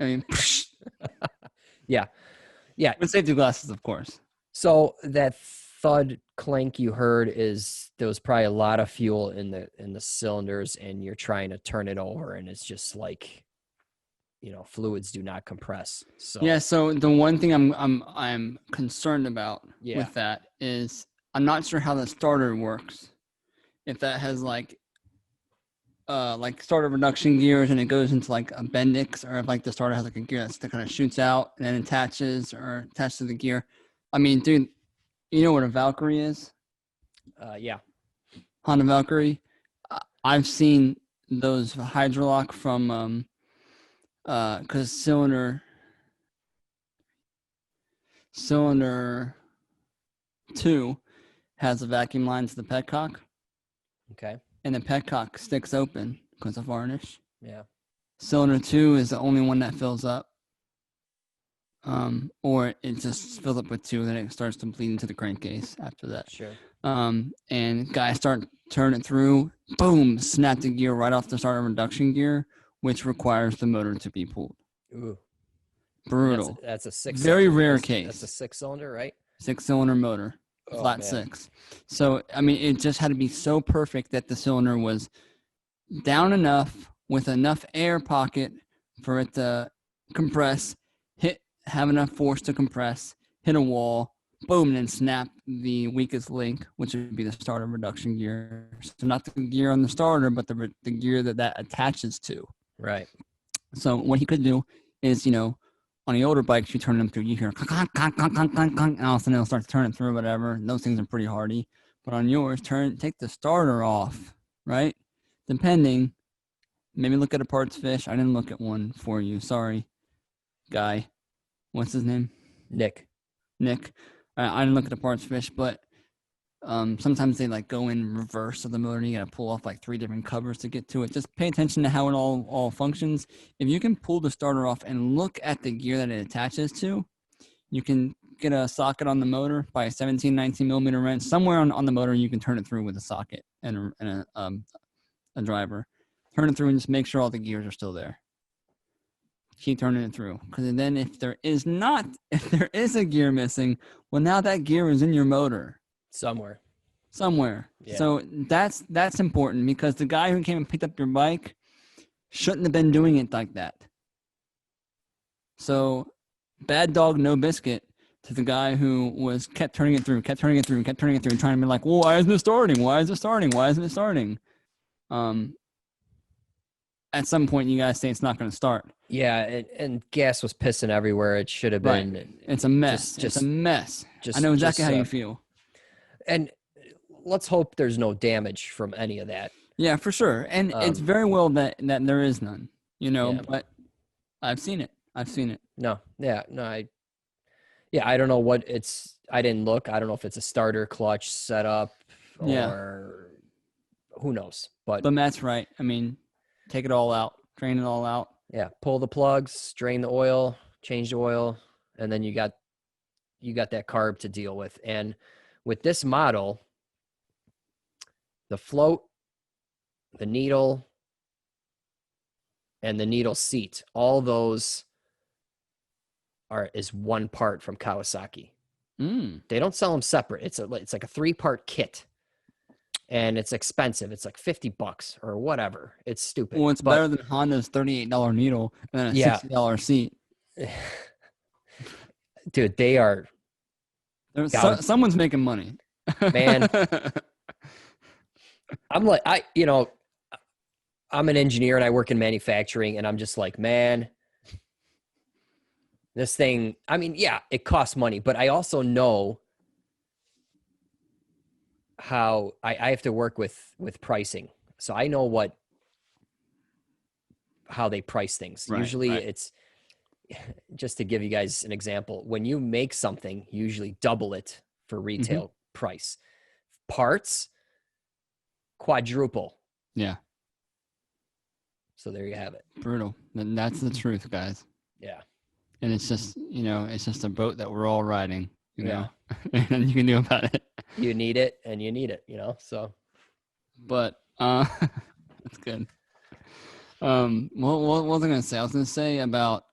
mean, yeah. With safety glasses, of course. So that thud clank you heard there was probably a lot of fuel in the cylinders, and you're trying to turn it over, and it's just like, fluids do not compress. So yeah. So the one thing I'm concerned about with that is I'm not sure how the starter works. If that has like starter reduction gears and it goes into like a Bendix, or if like the starter has like a gear that kind of shoots out and then attaches to the gear. I mean, dude, you know what a Valkyrie is? Yeah. Honda Valkyrie. I've seen those hydrolock from because cylinder 2 has a vacuum line to the petcock. Okay. And the petcock sticks open because of varnish. Yeah. Cylinder 2 is the only one that fills up. Or it just fills up with 2, then it starts to bleed into the crankcase after that. Sure. And guys turn it through, boom, snap the gear right off the starter reduction gear, which requires the motor to be pulled. Ooh. Brutal. That's a 6. Very rare case. That's a 6-cylinder, right? 6-cylinder motor. Flat 6. So, I mean, it just had to be so perfect that the cylinder was down enough with enough air pocket for it to compress, have enough force to compress, hit a wall, boom, and then snap the weakest link, which would be the starter reduction gear. So not the gear on the starter, but the gear that attaches to. Right. So what he could do is, on the older bikes, you turn them through, you hear clunk, clunk, clunk, clunk, clunk, clunk, and all of a sudden it'll start to turn it through, whatever. Those things are pretty hardy. But on yours, take the starter off, right? Depending, maybe look at a parts fish. I didn't look at one for you. Sorry, guy. What's his name? Nick. I didn't look at the parts fish, but sometimes they like go in reverse of the motor. You gotta pull off like 3 different covers to get to it. Just pay attention to how it all functions. If you can pull the starter off and look at the gear that it attaches to, you can get a socket on the motor by a 17, 19 millimeter wrench. Somewhere on the motor, you can turn it through with a socket and a driver. Turn it through and just make sure all the gears are still there. Keep turning it through, because then if there is a gear missing, well, now that gear is in your motor somewhere. Yeah. So that's important, because the guy who came and picked up your bike shouldn't have been doing it like that. So bad dog, no biscuit to the guy who kept turning it through, trying to be like, well, why isn't it starting? At some point, you guys say it's not going to start. Yeah, and gas was pissing everywhere. It should have been. Right. It's a mess. It's a mess. I know exactly how you feel. And let's hope there's no damage from any of that. Yeah, for sure. And it's very well that there is none, but I've seen it. No. I don't know what it's. I didn't look. I don't know if it's a starter clutch setup or who knows. But Matt's right. I mean, take it all out, drain it all out. Yeah, pull the plugs, drain the oil, change the oil, and then you got that carb to deal with. And with this model, the float, the needle, and the needle seat, all those is one part from Kawasaki. They don't sell them separate. It's like a 3-part kit. And it's expensive. It's like $50 or whatever. It's stupid. Well, it's better than Honda's $38 needle and a $60 seat. Dude, they're Someone's making money. Man, I'm like, I'm an engineer and I work in manufacturing, and I'm just like, man, this thing, I mean, yeah, it costs money, but I also know how I have to work with pricing. So I know how they price things. Right, Usually right. it's, just to give you guys an example, when you make something, you usually double it for retail price. Parts, quadruple. Yeah. So there you have it. Brutal. And that's the truth, guys. Yeah. And it's just, it's just a boat that we're all riding, you know, and you can do about it. You need it and you need it, so. But, that's good. What was I going to say? I was going to say about,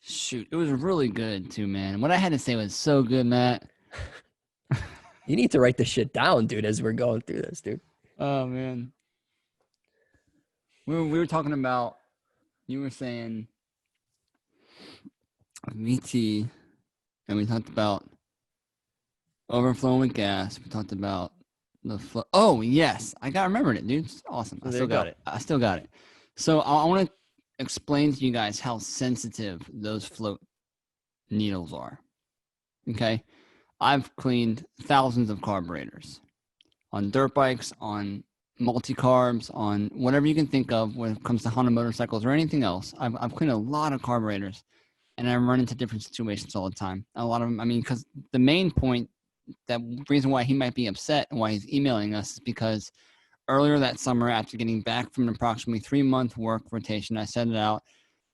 shoot, it was really good too, man. What I had to say was so good, Matt. You need to write this shit down, dude, as we're going through this, dude. Oh, man. We were talking about, you were saying VT, and we talked about overflowing with gas. We talked about the flow. Oh, yes. I remembered it, dude. It's awesome. I still got it. So I want to explain to you guys how sensitive those float needles are. Okay? I've cleaned thousands of carburetors on dirt bikes, on multi-carbs, on whatever you can think of when it comes to Honda motorcycles or anything else. I've cleaned a lot of carburetors, and I run into different situations all the time. A lot of them, I mean, because the main point, that reason why he might be upset and why he's emailing us is because earlier that summer, after getting back from an approximately 3-month work rotation, I set it out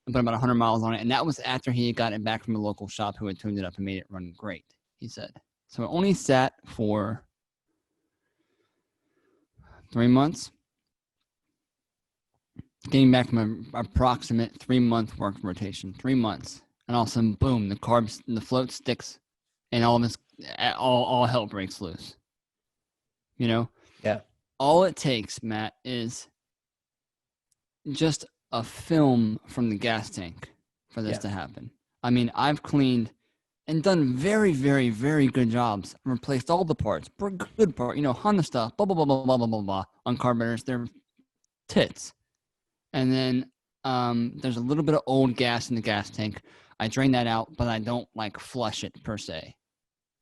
and put about 100 miles on it, and that was after he had gotten it back from a local shop who had tuned it up and made it run great, he said. So it only sat for 3 months, getting back from an approximate 3-month work rotation, 3 months, and all of a sudden, boom, the float sticks, and all hell breaks loose. Yeah. All it takes, Matt, is just a film from the gas tank for this to happen. I mean, I've cleaned and done very, very, very good jobs. I've replaced all the parts, good part, Honda stuff, blah, blah, blah, blah, blah, blah, blah, blah, on carburetors. They're tits. And then there's a little bit of old gas in the gas tank. I drain that out, but I don't flush it per se.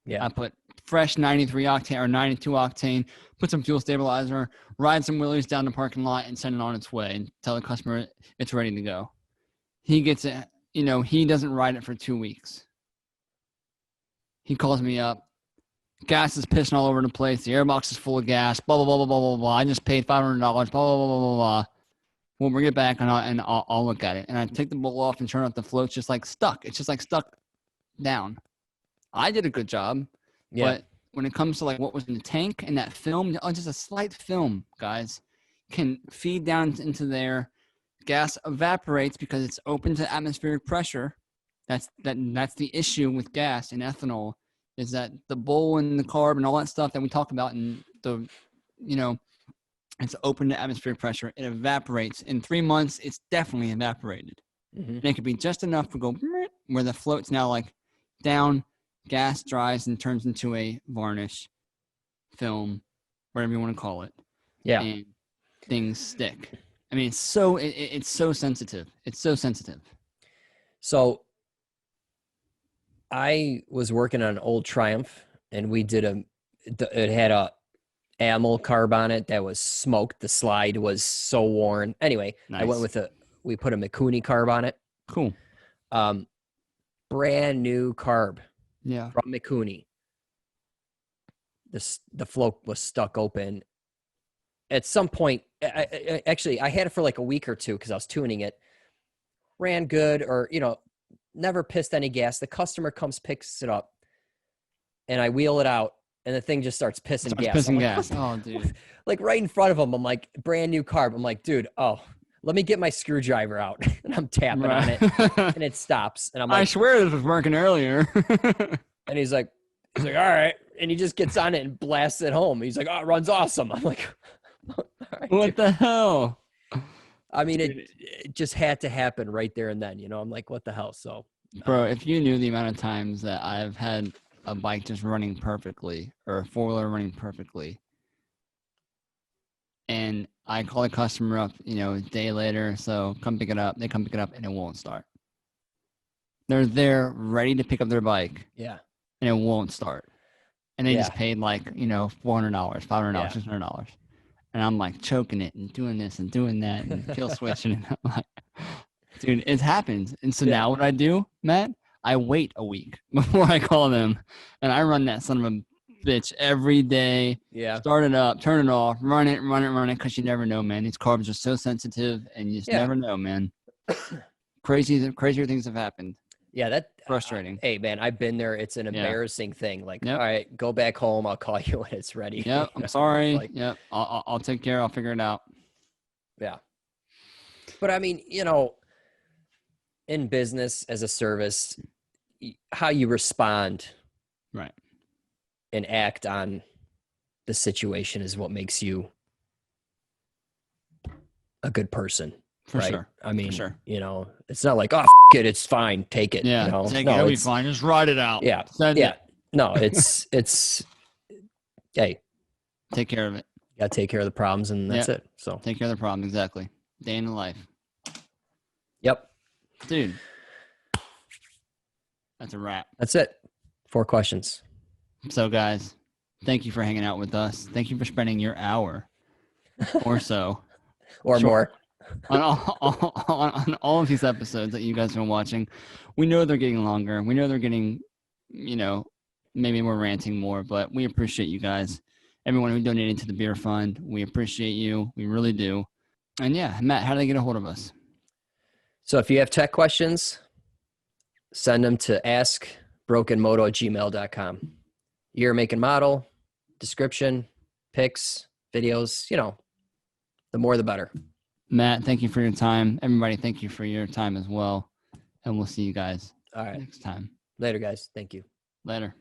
Yeah. I put fresh 93 octane or 92 octane, put some fuel stabilizer, ride some wheelies down the parking lot and send it on its way and tell the customer it's ready to go. He gets it, he doesn't ride it for 2 weeks. He calls me up. Gas is pissing all over the place. The airbox is full of gas. Blah, blah, blah, blah, blah, blah, blah. I just paid $500. Blah, blah, blah, blah, blah, blah. We'll bring it back and I'll look at it. And I take the bowl off and turn out the float's just stuck. It's just stuck down. I did a good job. Yeah. But when it comes to what was in the tank and that film, just a slight film, guys, can feed down into there. Gas evaporates because it's open to atmospheric pressure. That's the issue with gas and ethanol, is that the bowl and the carb and all that stuff that we talk about, and it's open to atmospheric pressure. It evaporates. In 3 months, it's definitely evaporated. Mm-hmm. And it could be just enough to go where the float's now down, gas dries and turns into a varnish, film, whatever you want to call it. Yeah. And things stick. I mean, it's so sensitive. It's so sensitive. So I was working on an old Triumph, and we did it had a amyl carb on it that was smoked. The slide was so worn. Anyway, nice. I went with we put a Mikuni carb on it. Cool. Brand new carb. Yeah. From Mikuni. The float was stuck open. At some point, I had it for a week or two because I was tuning it. Ran good, or never pissed any gas. The customer comes, picks it up, and I wheel it out, and the thing just starts pissing gas. Oh, dude. Right in front of him, I'm brand new carb. I'm dude, let me get my screwdriver out. And I'm tapping on it, and it stops. And I'm I swear this was working earlier. And he's like, all right. And he just gets on it and blasts it home. He's like, oh, it runs awesome. I'm like, all right, what the hell? I mean, it just had to happen right there and then, I'm like, what the hell? So, Bro, if you knew the amount of times that I've had a bike just running perfectly or a four-wheeler running perfectly, and I call the customer up, a day later, so come pick it up. They come pick it up, and it won't start. They're there ready to pick up their bike, Yeah. and it won't start. And they just paid $400, $500, $600. And I'm like choking it and doing this and doing that and kill switching. And I'm like, dude, it happens. And so now what I do, Matt, I wait a week before I call them, and I run that son of a bitch every day. Yeah. Start it up, turn it off, run it, because you never know, man. These carbs are so sensitive, and you just never know, man. Crazier things have happened. Yeah, that frustrating. Hey, man, I've been there. It's an embarrassing thing. Like, all right, go back home. I'll call you when it's ready. Yeah, I'm sorry. Like, I'll take care. I'll figure it out. Yeah. But I mean, in business as a service, how you respond, right, and act on the situation is what makes you a good person. For sure. I mean, for sure. It's not like, oh, it, it's fine. Take it. Yeah. Take it. It'll be fine. Just ride it out. Yeah. No, it's, hey, take care of it. You got to take care of the problems, and that's it. So take care of the problem. Exactly. Day in the life. Yep. Dude. That's a wrap. That's it. 4 questions. So guys, thank you for hanging out with us. Thank you for spending your hour or so. Or more. on all of these episodes that you guys have been watching. We know they're getting longer. We know they're getting, maybe we're ranting more, but we appreciate you guys. Everyone who donated to the beer fund, we appreciate you. We really do. And yeah, Matt, how do they get a hold of us? So if you have tech questions, send them to askbrokenmoto@gmail.com. Year, make, and model, description, pics, videos, the more the better. Matt, thank you for your time. Everybody, thank you for your time as well. And we'll see you guys next time. Later, guys. Thank you. Later.